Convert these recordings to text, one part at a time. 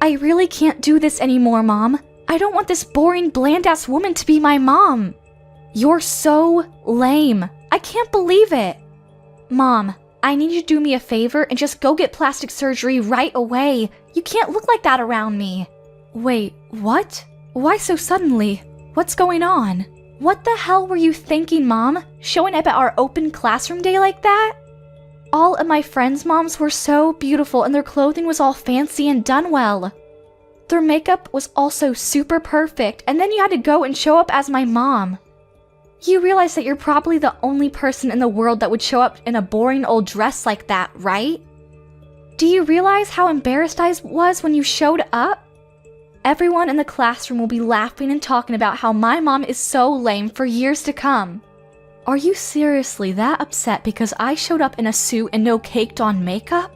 I really can't do this anymore, Mom. I don't want this boring, bland-ass woman to be my mom. You're so lame. I can't believe it. Mom, I need you to do me a favor and just go get plastic surgery right away. You can't look like that around me. Wait, what? Why so suddenly? What's going on? What the hell were you thinking, Mom? Showing up at our open classroom day like that? All of my friends' moms were so beautiful and their clothing was all fancy and done well. Their makeup was also super perfect, and then you had to go and show up as my mom. You realize that you're probably the only person in the world that would show up in a boring old dress like that, right? Do you realize how embarrassed I was when you showed up? Everyone in the classroom will be laughing and talking about how my mom is so lame for years to come. Are you seriously that upset because I showed up in a suit and no caked-on makeup?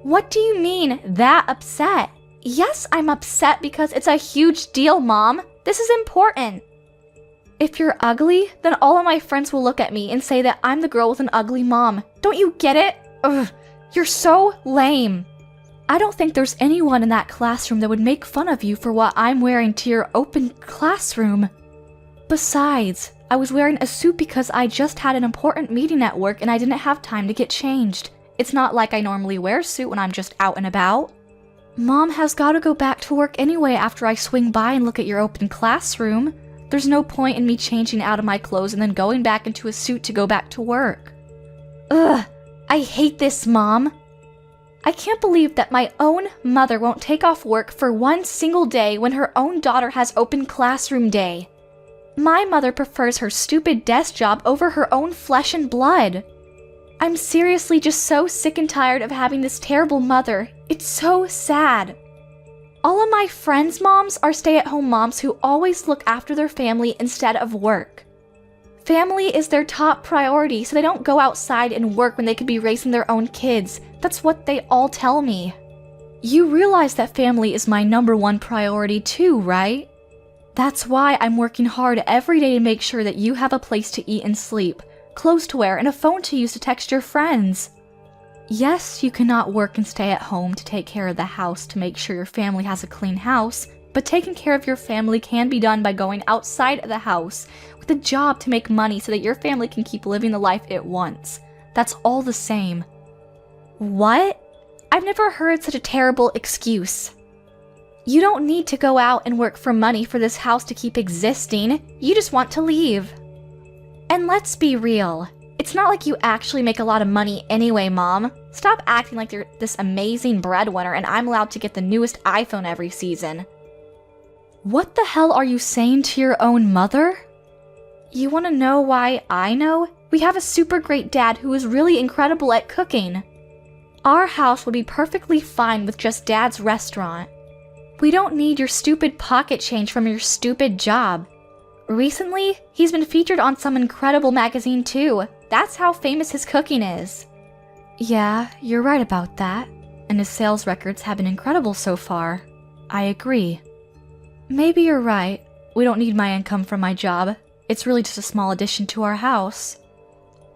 What do you mean, that upset? Yes, I'm upset because it's a huge deal, Mom. This is important. If you're ugly, then all of my friends will look at me and say that I'm the girl with an ugly mom. Don't you get it? Ugh, you're so lame. I don't think there's anyone in that classroom that would make fun of you for what I'm wearing to your open classroom. Besides, I was wearing a suit because I just had an important meeting at work and I didn't have time to get changed. It's not like I normally wear a suit when I'm just out and about. Mom has got to go back to work anyway after I swing by and look at your open classroom. There's no point in me changing out of my clothes and then going back into a suit to go back to work. Ugh, I hate this, Mom. I can't believe that my own mother won't take off work for one single day when her own daughter has open classroom day. My mother prefers her stupid desk job over her own flesh and blood. I'm seriously just so sick and tired of having this terrible mother. It's so sad. All of my friends' moms are stay-at-home moms who always look after their family instead of work. Family is their top priority, so they don't go outside and work when they could be raising their own kids. That's what they all tell me. You realize that family is my #1 priority too, right? That's why I'm working hard every day to make sure that you have a place to eat and sleep, clothes to wear, and a phone to use to text your friends. Yes, you cannot work and stay at home to take care of the house to make sure your family has a clean house, but taking care of your family can be done by going outside of the house with a job to make money so that your family can keep living the life it wants. That's all the same. What? I've never heard such a terrible excuse. You don't need to go out and work for money for this house to keep existing. You just want to leave. And let's be real. It's not like you actually make a lot of money anyway, Mom. Stop acting like you're this amazing breadwinner and I'm allowed to get the newest iPhone every season. What the hell are you saying to your own mother? You want to know why I know? We have a super great dad who is really incredible at cooking. Our house would be perfectly fine with just Dad's restaurant. We don't need your stupid pocket change from your stupid job. Recently, he's been featured on some incredible magazine too. That's how famous his cooking is. Yeah, you're right about that. And his sales records have been incredible so far. I agree. Maybe you're right. We don't need my income from my job. It's really just a small addition to our house.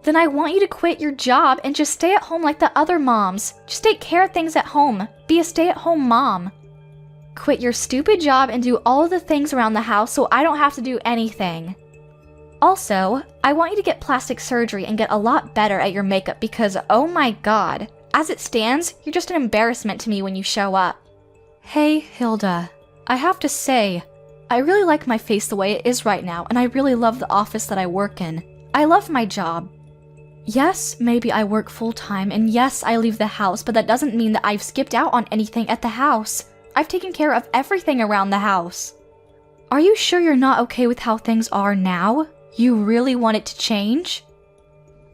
Then I want you to quit your job and just stay at home like the other moms. Just take care of things at home. Be a stay-at-home mom. Quit your stupid job and do all of the things around the house so I don't have to do anything. Also, I want you to get plastic surgery and get a lot better at your makeup because, oh my god, as it stands, you're just an embarrassment to me when you show up. Hey, Hilda. I have to say, I really like my face the way it is right now, and I really love the office that I work in. I love my job. Yes, maybe I work full-time, and yes, I leave the house, but that doesn't mean that I've skipped out on anything at the house. I've taken care of everything around the house. Are you sure you're not okay with how things are now? You really want it to change?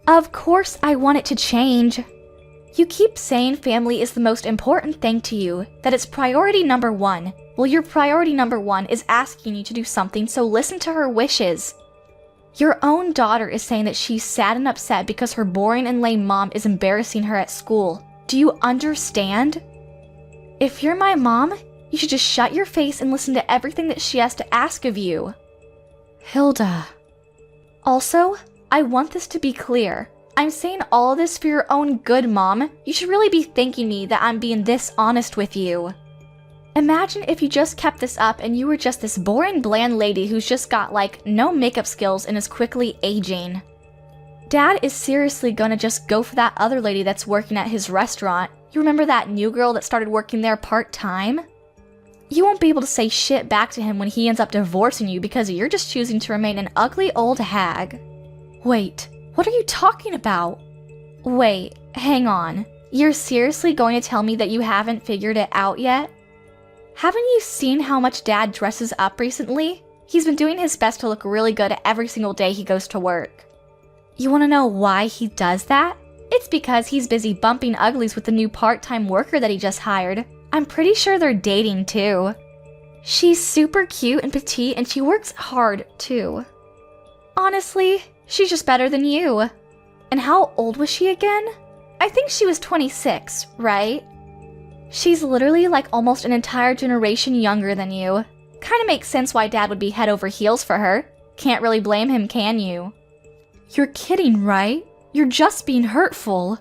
Of course I want it to change. You keep saying family is the most important thing to you, that it's priority #1. Well, your priority #1 is asking you to do something, so listen to her wishes. Your own daughter is saying that she's sad and upset because her boring and lame mom is embarrassing her at school. Do you understand? If you're my mom, you should just shut your face and listen to everything that she has to ask of you. Hilda. Also, I want this to be clear. I'm saying all of this for your own good, Mom. You should really be thanking me that I'm being this honest with you. Imagine if you just kept this up and you were just this boring, bland lady who's just got, no makeup skills and is quickly aging. Dad is seriously gonna just go for that other lady that's working at his restaurant. You remember that new girl that started working there part-time? You won't be able to say shit back to him when he ends up divorcing you because you're just choosing to remain an ugly old hag. Wait, what are you talking about? Wait, hang on. You're seriously going to tell me that you haven't figured it out yet? Haven't you seen how much Dad dresses up recently? He's been doing his best to look really good every single day he goes to work. You want to know why he does that? It's because he's busy bumping uglies with the new part-time worker that he just hired. I'm pretty sure they're dating too. She's super cute and petite and she works hard too. Honestly, she's just better than you. And how old was she again? I think she was 26, right? She's literally almost an entire generation younger than you. Kinda makes sense why Dad would be head over heels for her. Can't really blame him, can you? You're kidding, right? You're just being hurtful.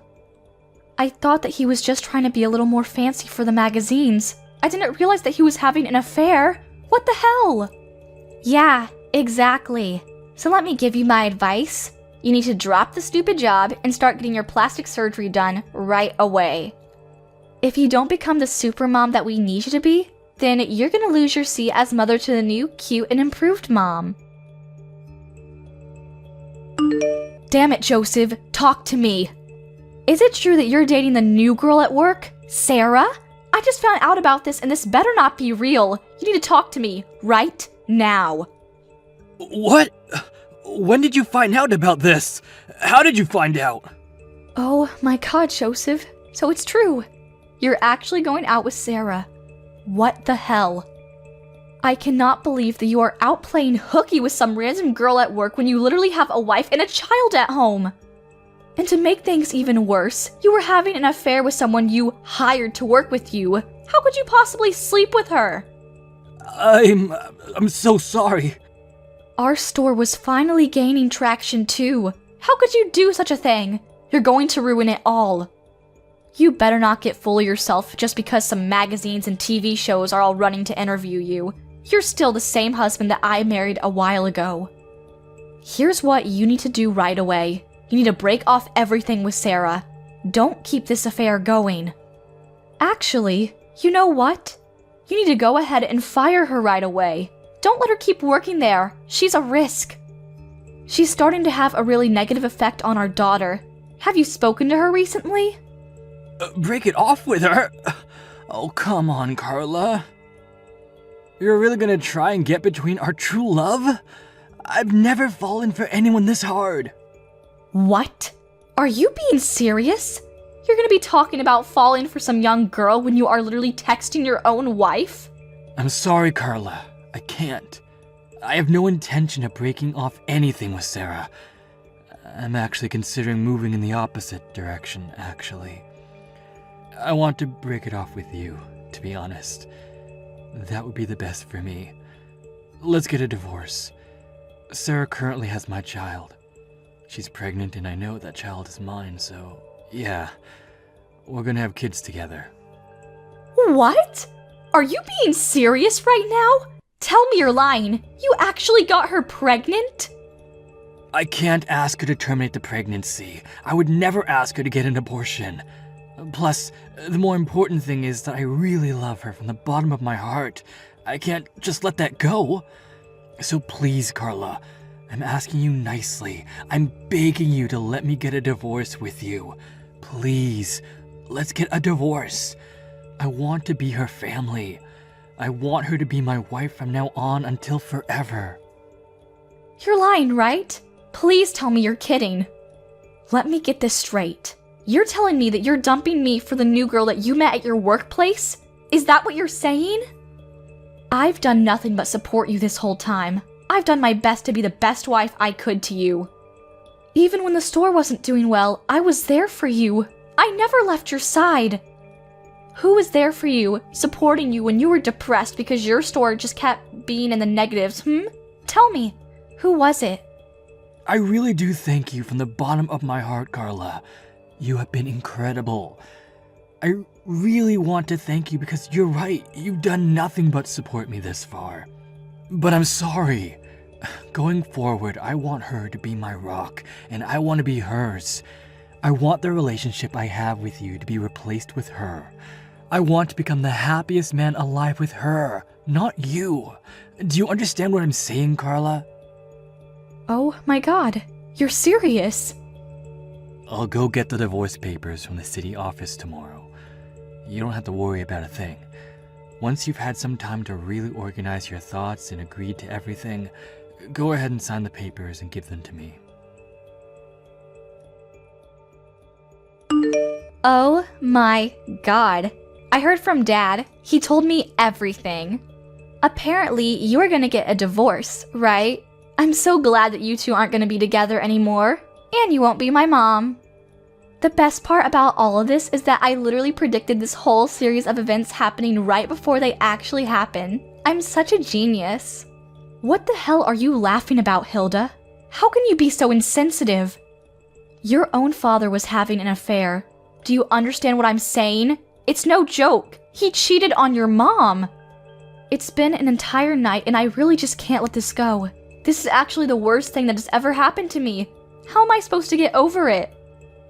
I thought that he was just trying to be a little more fancy for the magazines. I didn't realize that he was having an affair. What the hell? Yeah, exactly. So let me give you my advice. You need to drop the stupid job and start getting your plastic surgery done right away. If you don't become the super mom that we need you to be, then you're gonna lose your seat as mother to the new, cute, and improved mom. Damn it, Joseph, talk to me. Is it true that you're dating the new girl at work, Sarah? I just found out about this and this better not be real. You need to talk to me right now. What? When did you find out about this? How did you find out? Oh my god, Joseph. So it's true. You're actually going out with Sarah. What the hell? I cannot believe that you are out playing hooky with some random girl at work when you literally have a wife and a child at home. And to make things even worse, you were having an affair with someone you hired to work with you. How could you possibly sleep with her? I'm so sorry. Our store was finally gaining traction too. How could you do such a thing? You're going to ruin it all. You better not get full of yourself just because some magazines and TV shows are all running to interview you. You're still the same husband that I married a while ago. Here's what you need to do right away. You need to break off everything with Sarah. Don't keep this affair going. Actually, you know what? You need to go ahead and fire her right away. Don't let her keep working there. She's a risk. She's starting to have a really negative effect on our daughter. Have you spoken to her recently? Break it off with her? Oh, come on, Carla. You're really gonna try and get between our true love? I've never fallen for anyone this hard. What? Are you being serious? You're gonna be talking about falling for some young girl when you are literally texting your own wife? I'm sorry, Carla. I can't. I have no intention of breaking off anything with Sarah. I'm actually considering moving in the opposite direction, actually. I want to break it off with you, to be honest. That would be the best for me. Let's get a divorce. Sarah currently has my child. She's pregnant and I know that child is mine, so yeah. We're gonna have kids together. What? Are you being serious right now? Tell me you're lying. You actually got her pregnant? I can't ask her to terminate the pregnancy. I would never ask her to get an abortion. Plus, the more important thing is that I really love her from the bottom of my heart. I can't just let that go. So please, Carla, I'm asking you nicely. I'm begging you to let me get a divorce with you. Please, let's get a divorce. I want to be her family. I want her to be my wife from now on until forever. You're lying, right? Please tell me you're kidding. Let me get this straight. You're telling me that you're dumping me for the new girl that you met at your workplace? Is that what you're saying? I've done nothing but support you this whole time. I've done my best to be the best wife I could to you. Even when the store wasn't doing well, I was there for you. I never left your side. Who was there for you, supporting you when you were depressed because your store just kept being in the negatives, Tell me, who was it? I really do thank you from the bottom of my heart, Carla. You have been incredible. I really want to thank you because you're right, you've done nothing but support me this far. But I'm sorry. Going forward, I want her to be my rock, and I want to be hers. I want the relationship I have with you to be replaced with her. I want to become the happiest man alive with her, not you. Do you understand what I'm saying, Carla? Oh my god, you're serious. I'll go get the divorce papers from the city office tomorrow. You don't have to worry about a thing. Once you've had some time to really organize your thoughts and agreed to everything, go ahead and sign the papers and give them to me. Oh my god. I heard from Dad. He told me everything. Apparently, you're gonna get a divorce, right? I'm so glad that you two aren't gonna be together anymore. And you won't be my mom. The best part about all of this is that I literally predicted this whole series of events happening right before they actually happen. I'm such a genius. What the hell are you laughing about, Hilda? How can you be so insensitive? Your own father was having an affair. Do you understand what I'm saying? It's no joke. He cheated on your mom. It's been an entire night and I really just can't let this go. This is actually the worst thing that has ever happened to me. How am I supposed to get over it?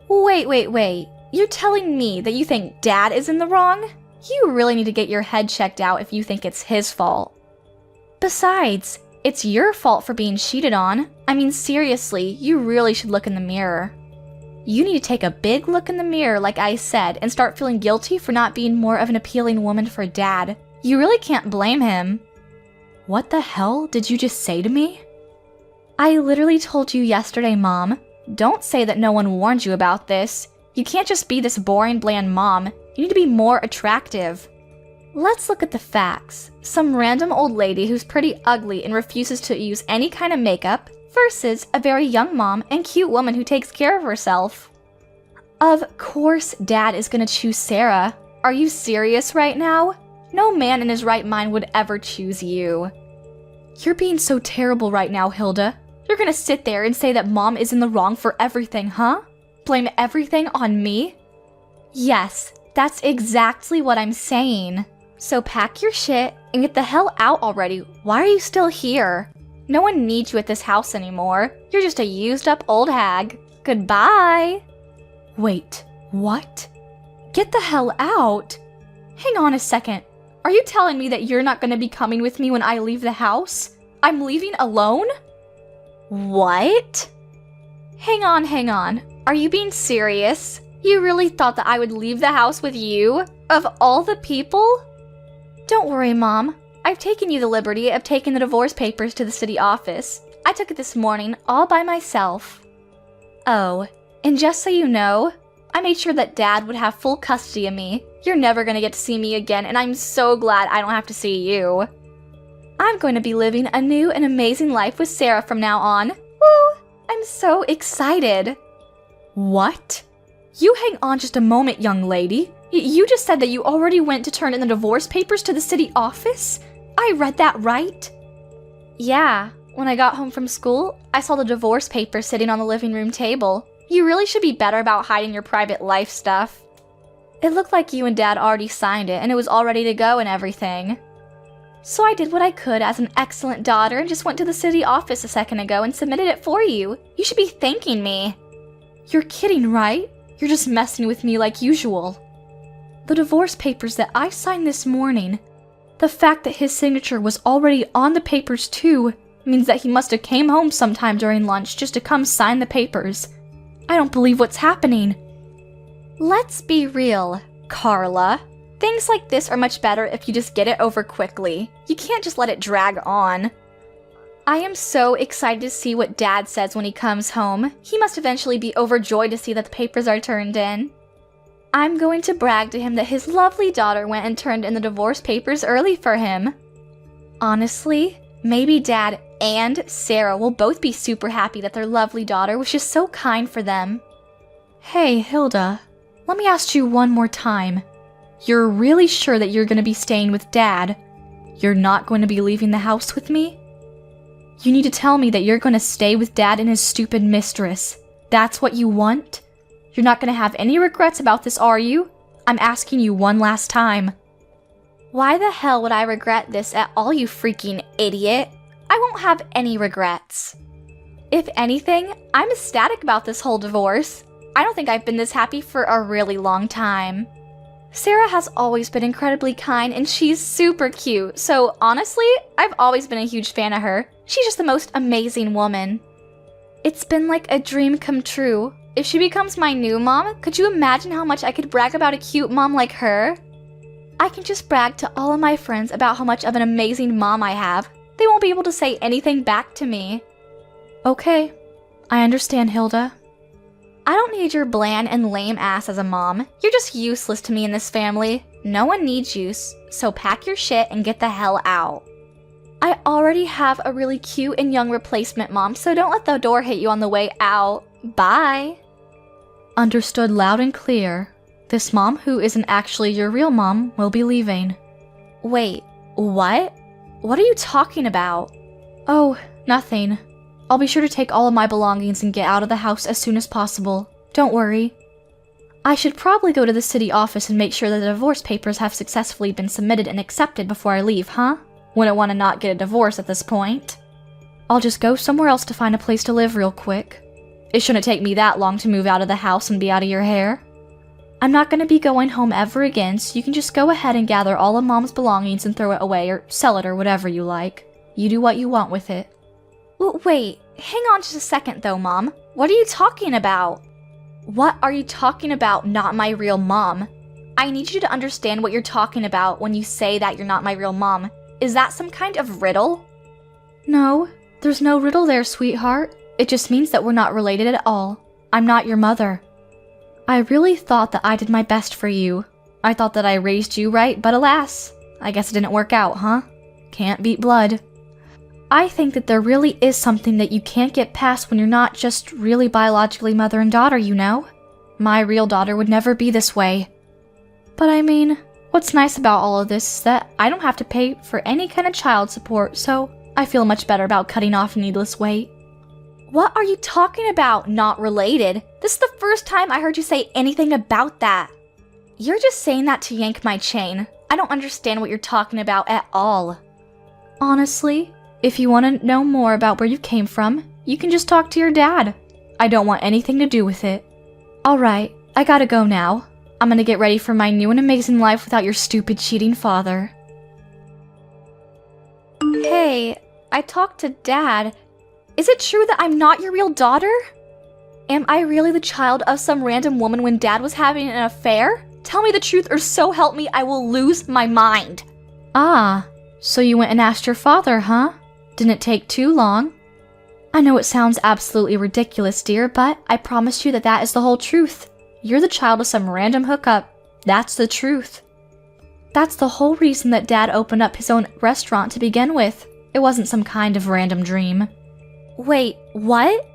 Wait. You're telling me that you think Dad is in the wrong? You really need to get your head checked out if you think it's his fault. Besides, it's your fault for being cheated on. I mean, seriously, you really should look in the mirror. You need to take a big look in the mirror, like I said, and start feeling guilty for not being more of an appealing woman for Dad. You really can't blame him. What the hell did you just say to me? I literally told you yesterday, Mom. Don't say that no one warned you about this. You can't just be this boring, bland mom. You need to be more attractive. Let's look at the facts. Some random old lady who's pretty ugly and refuses to use any kind of makeup versus a very young mom and cute woman who takes care of herself. Of course Dad is gonna choose Sarah. Are you serious right now? No man in his right mind would ever choose you. You're being so terrible right now, Hilda. You're gonna sit there and say that Mom is in the wrong for everything, huh? Blame everything on me? Yes, that's exactly what I'm saying. So pack your shit and get the hell out already. Why are you still here? No one needs you at this house anymore. You're just a used up old hag. Goodbye. Wait, what? Get the hell out? Hang on a second. Are you telling me that you're not gonna be coming with me when I leave the house? I'm leaving alone? What? Hang on. Are you being serious? You really thought that I would leave the house with you? Of all the people? Don't worry, Mom. I've taken you the liberty of taking the divorce papers to the city office. I took it this morning all by myself. Oh, and just so you know, I made sure that Dad would have full custody of me. You're never gonna get to see me again, and I'm so glad I don't have to see you. I'm going to be living a new and amazing life with Sarah from now on. Woo! I'm so excited. What? You hang on just a moment, young lady. You just said that you already went to turn in the divorce papers to the city office? I read that right? Yeah, when I got home from school, I saw the divorce papers sitting on the living room table. You really should be better about hiding your private life stuff. It looked like you and Dad already signed it and it was all ready to go and everything. So I did what I could as an excellent daughter and just went to the city office a second ago and submitted it for you. You should be thanking me. You're kidding, right? You're just messing with me like usual. The divorce papers that I signed this morning, the fact that his signature was already on the papers too, means that he must have came home sometime during lunch just to come sign the papers. I don't believe what's happening. Let's be real, Carla. Things like this are much better if you just get it over quickly. You can't just let it drag on. I am so excited to see what Dad says when he comes home. He must eventually be overjoyed to see that the papers are turned in. I'm going to brag to him that his lovely daughter went and turned in the divorce papers early for him. Honestly, maybe Dad and Sarah will both be super happy that their lovely daughter was just so kind for them. Hey, Hilda, let me ask you one more time. You're really sure that you're going to be staying with Dad? You're not going to be leaving the house with me? You need to tell me that you're going to stay with Dad and his stupid mistress. That's what you want? You're not going to have any regrets about this, are you? I'm asking you one last time. Why the hell would I regret this at all, you freaking idiot? I won't have any regrets. If anything, I'm ecstatic about this whole divorce. I don't think I've been this happy for a really long time. Sarah has always been incredibly kind and she's super cute, so honestly, I've always been a huge fan of her. She's just the most amazing woman. It's been like a dream come true. If she becomes my new mom, could you imagine how much I could brag about a cute mom like her? I can just brag to all of my friends about how much of an amazing mom I have. They won't be able to say anything back to me. Okay, I understand, Hilda. I don't need your bland and lame ass as a mom. You're just useless to me in this family. No one needs you, so pack your shit and get the hell out. I already have a really cute and young replacement mom, so don't let the door hit you on the way out. Bye. Understood loud and clear. This mom, who isn't actually your real mom, will be leaving. Wait, what? What are you talking about? Oh, nothing. I'll be sure to take all of my belongings and get out of the house as soon as possible. Don't worry. I should probably go to the city office and make sure that the divorce papers have successfully been submitted and accepted before I leave, huh? Wouldn't want to not get a divorce at this point. I'll just go somewhere else to find a place to live real quick. It shouldn't take me that long to move out of the house and be out of your hair. I'm not going to be going home ever again, so you can just go ahead and gather all of Mom's belongings and throw it away or sell it or whatever you like. You do what you want with it. Wait, hang on just a second though, Mom. What are you talking about? What are you talking about, not my real mom? I need you to understand what you're talking about when you say that you're not my real mom. Is that some kind of riddle? No, there's no riddle there, sweetheart. It just means that we're not related at all. I'm not your mother. I really thought that I did my best for you. I thought that I raised you right, but alas, I guess it didn't work out, huh? Can't beat blood. I think that there really is something that you can't get past when you're not just really biologically mother and daughter, you know? My real daughter would never be this way. But I mean, what's nice about all of this is that I don't have to pay for any kind of child support, so I feel much better about cutting off needless weight. What are you talking about, not related? This is the first time I heard you say anything about that. You're just saying that to yank my chain. I don't understand what you're talking about at all. Honestly, if you want to know more about where you came from, you can just talk to your dad. I don't want anything to do with it. Alright, I gotta go now. I'm gonna get ready for my new and amazing life without your stupid cheating father. Hey, I talked to Dad. Is it true that I'm not your real daughter? Am I really the child of some random woman when Dad was having an affair? Tell me the truth or so help me I will lose my mind. Ah, so you went and asked your father, huh? Didn't take too long. I know it sounds absolutely ridiculous, dear, but I promise you that that is the whole truth. You're the child of some random hookup. That's the truth. That's the whole reason that Dad opened up his own restaurant to begin with. It wasn't some kind of random dream. Wait, what?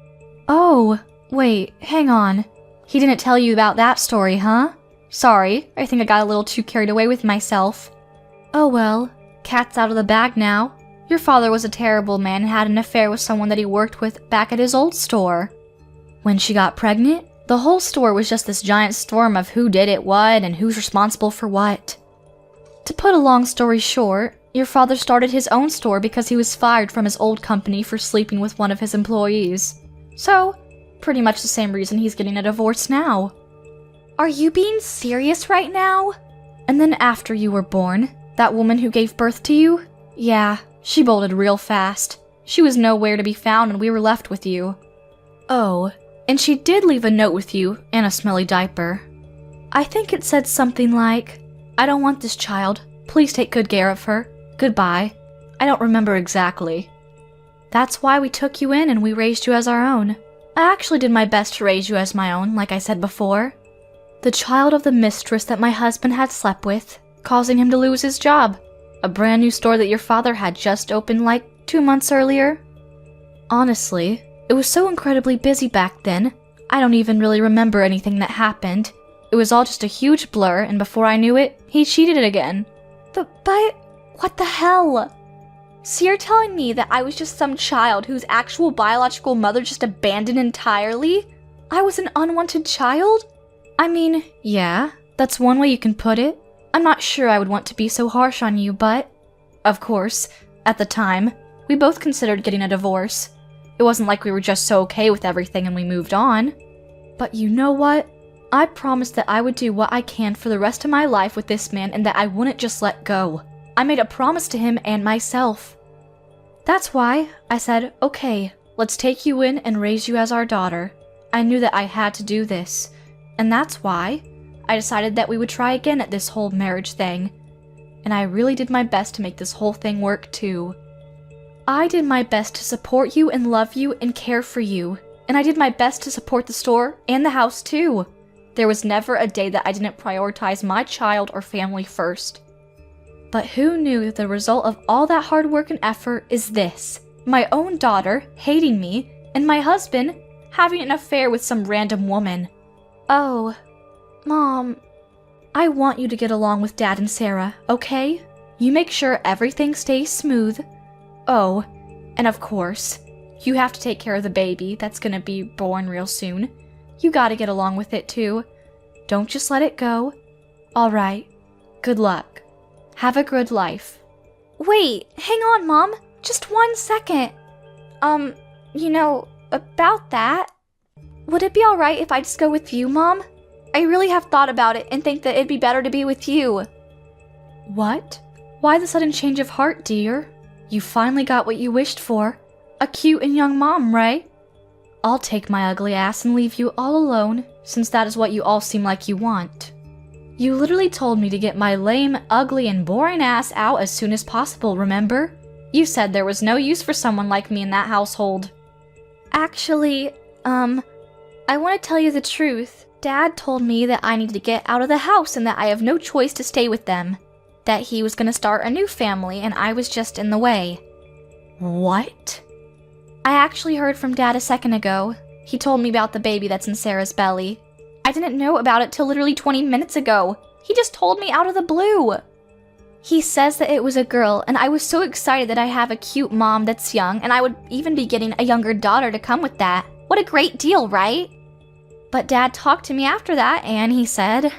Oh, wait, hang on. He didn't tell you about that story, huh? Sorry, I think I got a little too carried away with myself. Oh well, cat's out of the bag now. Your father was a terrible man and had an affair with someone that he worked with back at his old store. When she got pregnant, the whole store was just this giant storm of who did it what and who's responsible for what. To put a long story short, your father started his own store because he was fired from his old company for sleeping with one of his employees. So, pretty much the same reason he's getting a divorce now. Are you being serious right now? And then after you were born, that woman who gave birth to you? Yeah, she bolted real fast. She was nowhere to be found and we were left with you. Oh, and she did leave a note with you and a smelly diaper. I think it said something like, I don't want this child. Please take good care of her. Goodbye. I don't remember exactly. That's why we took you in and we raised you as our own. I actually did my best to raise you as my own, like I said before. The child of the mistress that my husband had slept with, causing him to lose his job. A brand new store that your father had just opened like 2 months earlier. Honestly, it was so incredibly busy back then, I don't even really remember anything that happened. It was all just a huge blur, and before I knew it, he cheated it again. But what the hell? So you're telling me that I was just some child whose actual biological mother just abandoned entirely? I was an unwanted child? I mean, yeah, That's one way you can put it. I'm not sure I would want to be so harsh on you, but... Of course, at the time, we both considered getting a divorce. It wasn't like we were just so okay with everything and we moved on. But you know what? I promised that I would do what I can for the rest of my life with this man and that I wouldn't just let go. I made a promise to him and myself. That's why I said, okay, let's take you in and raise you as our daughter. I knew that I had to do this. And that's why I decided that we would try again at this whole marriage thing. And I really did my best to make this whole thing work too. I did my best to support you and love you and care for you. And I did my best to support the store and the house too. There was never a day that I didn't prioritize my child or family first. But who knew that the result of all that hard work and effort is this? My own daughter hating me, and my husband having an affair with some random woman. Oh, Mom, I want you to get along with Dad and Sarah, okay? You make sure everything stays smooth. Oh, and of course, you have to take care of the baby that's gonna be born real soon. You gotta get along with it too. Don't just let it go. Alright, good luck. Have a good life. Wait, hang on, Mom. Just 1 second. About that. Would it be alright if I just go with you, Mom? I really have thought about it and think that it'd be better to be with you. What? Why the sudden change of heart, dear? You finally got what you wished for. A cute and young mom, right? I'll take my ugly ass and leave you all alone, since that is what you all seem like you want. You literally told me to get my lame, ugly, and boring ass out as soon as possible, remember? You said there was no use for someone like me in that household. Actually, I want to tell you the truth. Dad told me that I need to get out of the house and that I have no choice to stay with them. That he was going to start a new family and I was just in the way. What? I actually heard from Dad a second ago. He told me about the baby that's in Sarah's belly. I didn't know about it till literally 20 minutes ago. He just told me out of the blue. He says that it was a girl, and I was so excited that I have a cute mom that's young, and I would even be getting a younger daughter to come with that. What a great deal, right? But Dad talked to me after that, and he said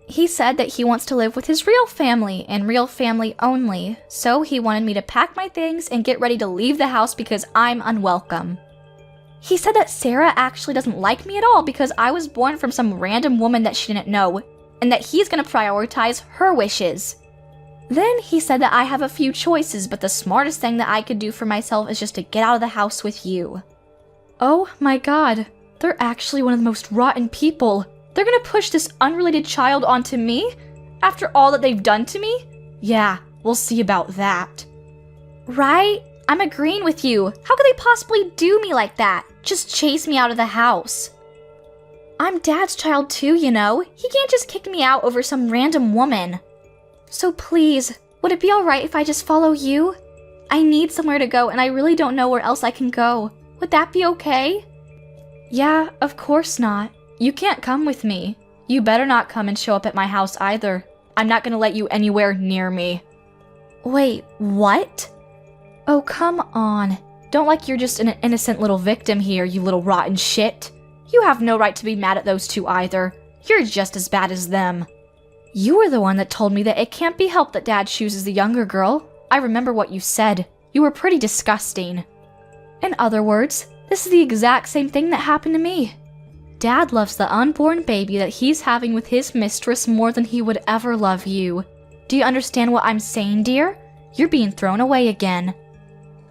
that he wants to live with his real family, and real family only. So he wanted me to pack my things and get ready to leave the house because I'm unwelcome. He said that Sarah actually doesn't like me at all because I was born from some random woman that she didn't know, and that he's gonna prioritize her wishes. Then he said that I have a few choices, but the smartest thing that I could do for myself is just to get out of the house with you. Oh my god, they're actually one of the most rotten people. They're gonna push this unrelated child onto me? After all that they've done to me? Yeah, we'll see about that. Right? I'm agreeing with you. How could they possibly do me like that? Just chase me out of the house. I'm Dad's child too, you know. He can't just kick me out over some random woman. So please, would it be alright if I just follow you? I need somewhere to go and I really don't know where else I can go. Would that be okay? Yeah, of course not. You can't come with me. You better not come and show up at my house either. I'm not gonna let you anywhere near me. Wait, what? Oh, come on. Don't like you're just an innocent little victim here, you little rotten shit. You have no right to be mad at those two either. You're just as bad as them. You were the one that told me that it can't be helped that Dad chooses the younger girl. I remember what you said. You were pretty disgusting. In other words, this is the exact same thing that happened to me. Dad loves the unborn baby that he's having with his mistress more than he would ever love you. Do you understand what I'm saying, dear? You're being thrown away again.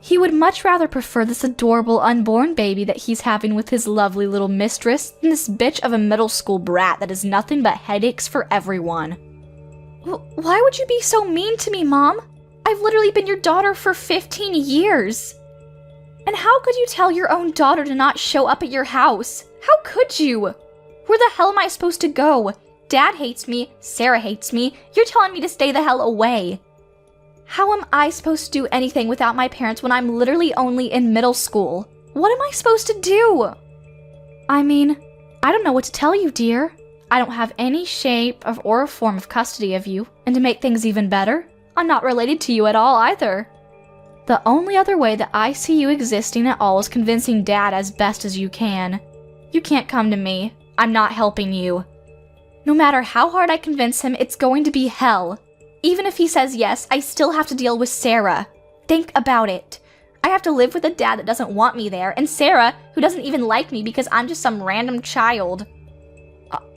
He would much rather prefer this adorable unborn baby that he's having with his lovely little mistress than this bitch of a middle school brat that is nothing but headaches for everyone. Why would you be so mean to me, Mom? I've literally been your daughter for 15 years. And how could you tell your own daughter to not show up at your house? How could you? Where the hell am I supposed to go? Dad hates me, Sarah hates me, you're telling me to stay the hell away. How am I supposed to do anything without my parents when I'm literally only in middle school? What am I supposed to do? I mean, I don't know what to tell you, dear. I don't have any shape or form of custody of you, and to make things even better, I'm not related to you at all either. The only other way that I see you existing at all is convincing Dad as best as you can. You can't come to me. I'm not helping you. No matter how hard I convince him, it's going to be hell. Even if he says yes, I still have to deal with Sarah. Think about it. I have to live with a dad that doesn't want me there, and Sarah, who doesn't even like me because I'm just some random child.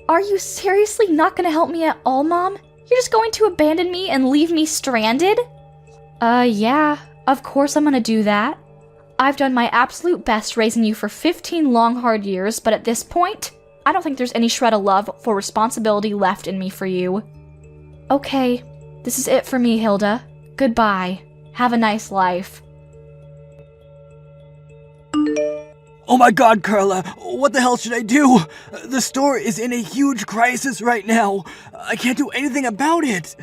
Are you seriously not gonna help me at all, Mom? You're just going to abandon me and leave me stranded? Yeah, of course I'm gonna do that. I've done my absolute best raising you for 15 long, hard years, but at this point, I don't think there's any shred of love or responsibility left in me for you. Okay, this is it for me, Hilda. Goodbye. Have a nice life. Oh my god, Carla, what the hell should I do? The store is in a huge crisis right now. I can't do anything about it.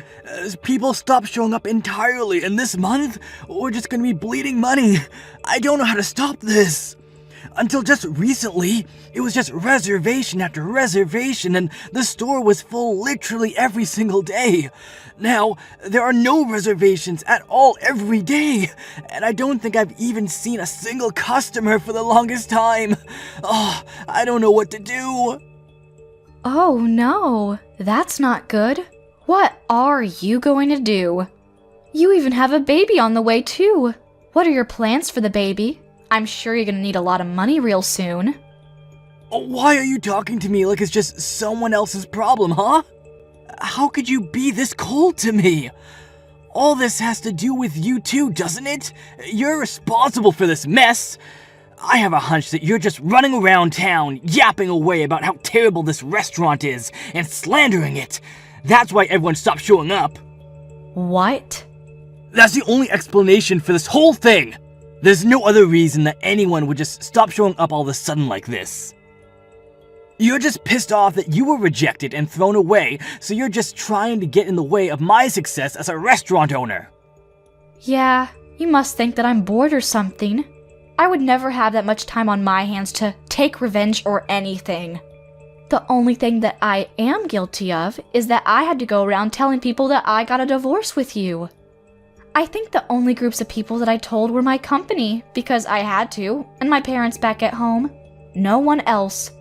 People stopped showing up entirely, and this month, we're just gonna be bleeding money. I don't know how to stop this. Until just recently, it was just reservation after reservation, and the store was full literally every single day. Now, there are no reservations at all every day, and I don't think I've even seen a single customer for the longest time. Oh, I don't know what to do. Oh no, that's not good. What are you going to do? You even have a baby on the way too. What are your plans for the baby? I'm sure you're gonna need a lot of money real soon. Why are you talking to me like it's just someone else's problem, huh? How could you be this cold to me? All this has to do with you too, doesn't it? You're responsible for this mess. I have a hunch that you're just running around town, yapping away about how terrible this restaurant is, and slandering it. That's why everyone stopped showing up. What? That's the only explanation for this whole thing. There's no other reason that anyone would just stop showing up all of a sudden like this. You're just pissed off that you were rejected and thrown away, so you're just trying to get in the way of my success as a restaurant owner. Yeah, you must think that I'm bored or something. I would never have that much time on my hands to take revenge or anything. The only thing that I am guilty of is that I had to go around telling people that I got a divorce with you. I think the only groups of people that I told were my company, because I had to, and my parents back at home. No one else.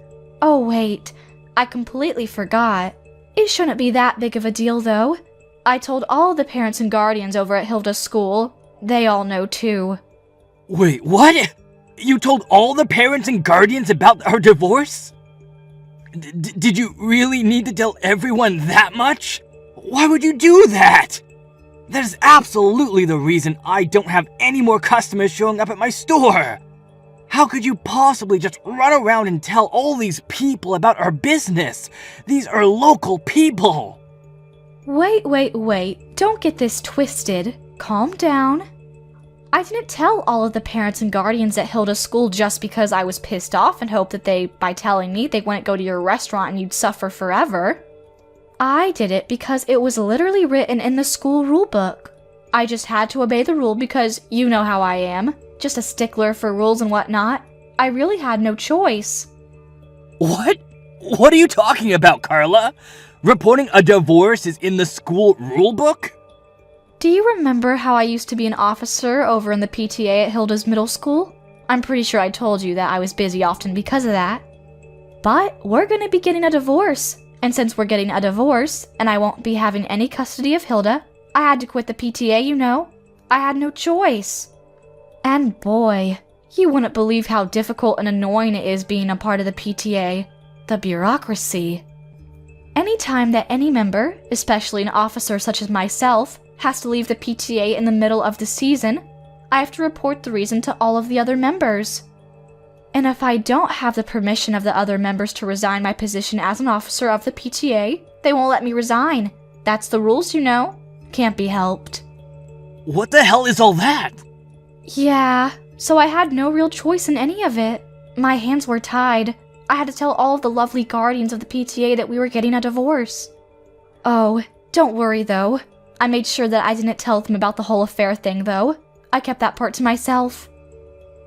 Oh wait, I completely forgot. It shouldn't be that big of a deal though. I told all the parents and guardians over at Hilda's school. They all know too. Wait, what? You told all the parents and guardians about our divorce? Did you really need to tell everyone that much? Why would you do that? That is absolutely the reason I don't have any more customers showing up at my store. How could you possibly just run around and tell all these people about our business? These are local people. Wait. Don't get this twisted. Calm down. I didn't tell all of the parents and guardians at Hilda's school just because I was pissed off and hoped that by telling me, they wouldn't go to your restaurant and you'd suffer forever. I did it because it was literally written in the school rule book. I just had to obey the rule because you know how I am. Just a stickler for rules and whatnot. I really had no choice. What? What are you talking about, Carla? Reporting a divorce is in the school rule book? Do you remember how I used to be an officer over in the PTA at Hilda's middle school? I'm pretty sure I told you that I was busy often because of that. But we're gonna be getting a divorce. And since we're getting a divorce, and I won't be having any custody of Hilda, I had to quit the PTA, you know. I had no choice. And boy, you wouldn't believe how difficult and annoying it is being a part of the PTA. The bureaucracy. Anytime that any member, especially an officer such as myself, has to leave the PTA in the middle of the season, I have to report the reason to all of the other members. And if I don't have the permission of the other members to resign my position as an officer of the PTA, they won't let me resign. That's the rules, you know. Can't be helped. What the hell is all that? Yeah, so I had no real choice in any of it. My hands were tied. I had to tell all of the lovely guardians of the PTA that we were getting a divorce. Oh, don't worry though. I made sure that I didn't tell them about the whole affair thing though. I kept that part to myself.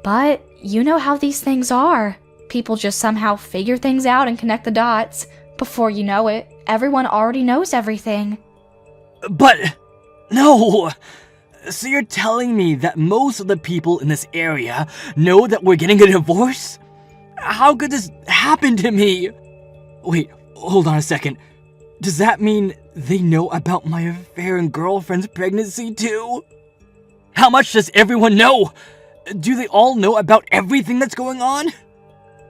But you know how these things are. People just somehow figure things out and connect the dots. Before you know it, everyone already knows everything. But, no. So you're telling me that most of the people in this area know that we're getting a divorce? How could this happen to me? Wait, hold on a second. Does that mean they know about my affair and girlfriend's pregnancy too? How much does everyone know? Do they all know about everything that's going on?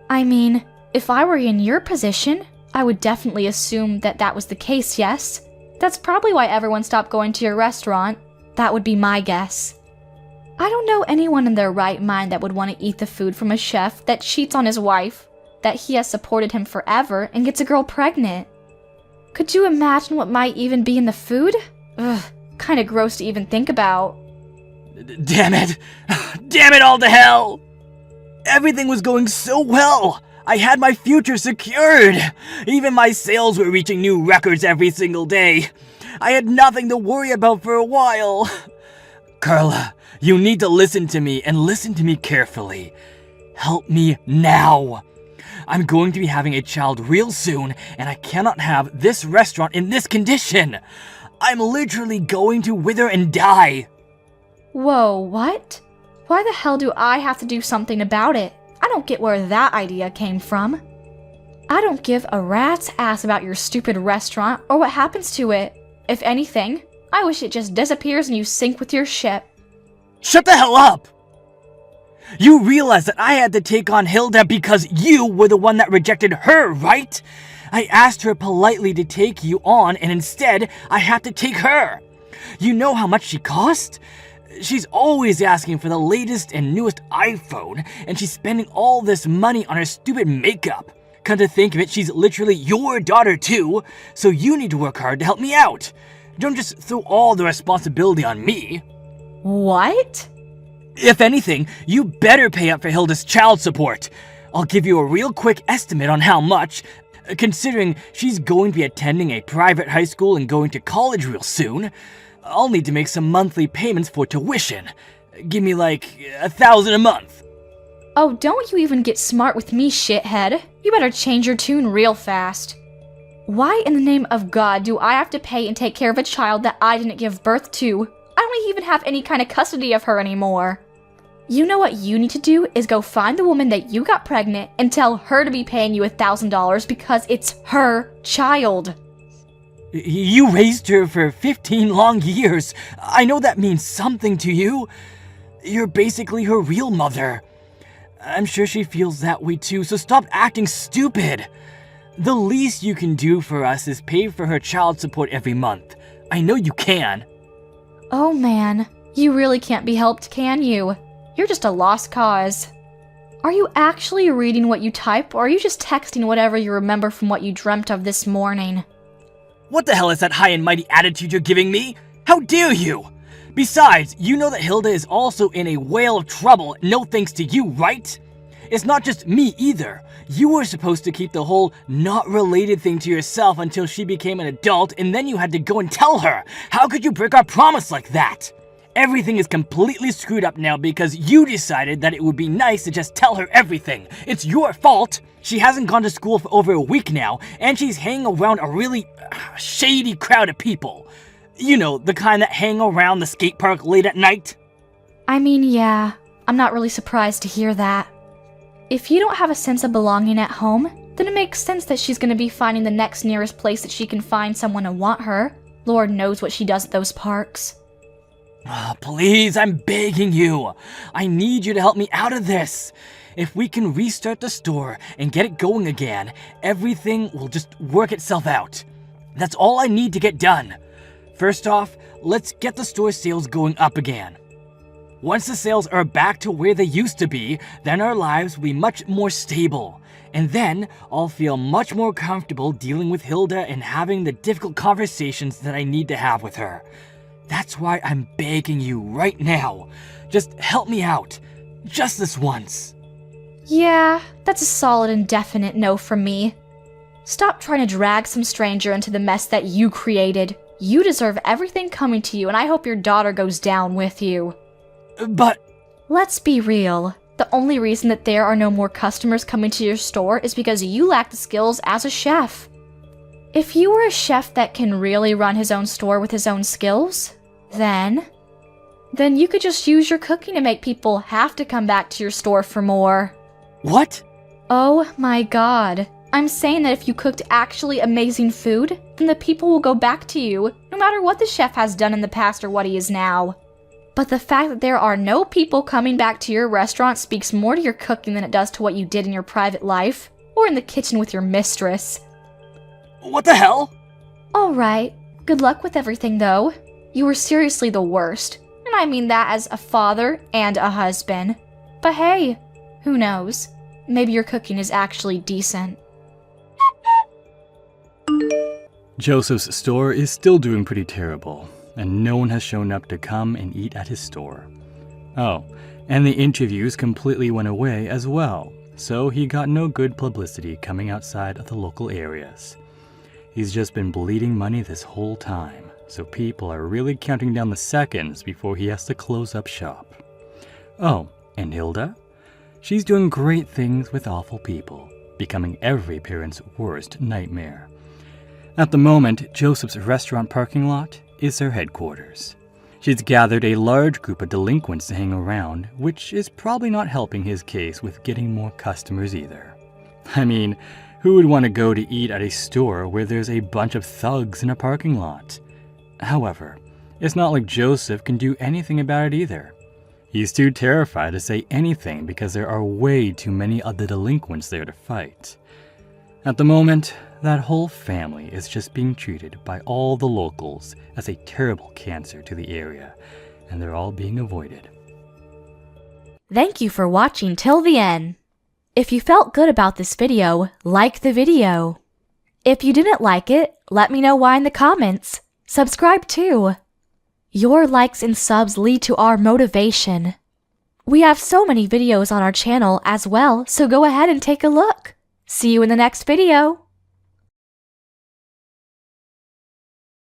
I mean, if I were in your position, I would definitely assume that that was the case, yes? That's probably why everyone stopped going to your restaurant. That would be my guess. I don't know anyone in their right mind that would want to eat the food from a chef that cheats on his wife, that he has supported him forever and gets a girl pregnant. Could you imagine what might even be in the food? Ugh, kinda gross to even think about. Damn it! Damn it all to hell! Everything was going so well! I had my future secured! Even my sales were reaching new records every single day. I had nothing to worry about for a while. Carla, you need to listen to me and listen to me carefully. Help me now. I'm going to be having a child real soon, and I cannot have this restaurant in this condition. I'm literally going to wither and die. Whoa, what? Why the hell do I have to do something about it? I don't get where that idea came from. I don't give a rat's ass about your stupid restaurant or what happens to it. If anything, I wish it just disappears and you sink with your ship. Shut the hell up! You realize that I had to take on Hilda because you were the one that rejected her, right? I asked her politely to take you on, and instead, I had to take her. You know how much she cost? She's always asking for the latest and newest iPhone, and she's spending all this money on her stupid makeup. Come to think of it, she's literally your daughter too, so you need to work hard to help me out. Don't just throw all the responsibility on me. What? If anything, you better pay up for Hilda's child support. I'll give you a real quick estimate on how much, considering she's going to be attending a private high school and going to college real soon. I'll need to make some monthly payments for tuition. Give me like $1,000 a month. Oh, don't you even get smart with me, shithead. You better change your tune real fast. Why in the name of God do I have to pay and take care of a child that I didn't give birth to? I don't even have any kind of custody of her anymore. You know what you need to do is go find the woman that you got pregnant and tell her to be paying you $1,000 because it's her child. You raised her for 15 long years. I know that means something to you. You're basically her real mother. I'm sure she feels that way too, so stop acting stupid. The least you can do for us is pay for her child support every month. I know you can. Oh man, you really can't be helped, can you? You're just a lost cause. Are you actually reading what you type, or are you just texting whatever you remember from what you dreamt of this morning? What the hell is that high and mighty attitude you're giving me? How dare you? Besides, you know that Hilda is also in a whale of trouble, no thanks to you, right? It's not just me either. You were supposed to keep the whole not related thing to yourself until she became an adult, and then you had to go and tell her. How could you break our promise like that? Everything is completely screwed up now because you decided that it would be nice to just tell her everything. It's your fault. She hasn't gone to school for over a week now, and she's hanging around a really shady crowd of people. You know, the kind that hang around the skate park late at night. I mean, yeah, I'm not really surprised to hear that. If you don't have a sense of belonging at home, then it makes sense that she's gonna be finding the next nearest place that she can find someone to want her. Lord knows what she does at those parks. Please, I'm begging you. I need you to help me out of this. If we can restart the store and get it going again, everything will just work itself out. That's all I need to get done. First off, let's get the store sales going up again. Once the sales are back to where they used to be, then our lives will be much more stable. And then I'll feel much more comfortable dealing with Hilda and having the difficult conversations that I need to have with her. That's why I'm begging you right now. Just help me out. Just this once. Yeah, that's a solid and definite no from me. Stop trying to drag some stranger into the mess that you created. You deserve everything coming to you, and I hope your daughter goes down with you. But... Let's be real. The only reason that there are no more customers coming to your store is because you lack the skills as a chef. If you were a chef that can really run his own store with his own skills, then you could just use your cooking to make people have to come back to your store for more. What? Oh my god. I'm saying that if you cooked actually amazing food, then the people will go back to you, no matter what the chef has done in the past or what he is now. But the fact that there are no people coming back to your restaurant speaks more to your cooking than it does to what you did in your private life, or in the kitchen with your mistress. What the hell? Alright, good luck with everything though. You were seriously the worst, and I mean that as a father and a husband. But hey, who knows? Maybe your cooking is actually decent. Joseph's store is still doing pretty terrible, and no one has shown up to come and eat at his store. Oh, and the interviews completely went away as well, so he got no good publicity coming outside of the local areas. He's just been bleeding money this whole time, so people are really counting down the seconds before he has to close up shop. Oh, and Hilda? She's doing great things with awful people, becoming every parent's worst nightmare. At the moment, Joseph's restaurant parking lot is her headquarters. She's gathered a large group of delinquents to hang around, which is probably not helping his case with getting more customers either. I mean, who would want to go to eat at a store where there's a bunch of thugs in a parking lot? However, it's not like Joseph can do anything about it either. He's too terrified to say anything because there are way too many other delinquents there to fight. At the moment, that whole family is just being treated by all the locals as a terrible cancer to the area, and they're all being avoided. Thank you for watching till the end. If you felt good about this video, like the video. If you didn't like it, let me know why in the comments. Subscribe too. Your likes and subs lead to our motivation. We have so many videos on our channel as well, so go ahead and take a look. See you in the next video.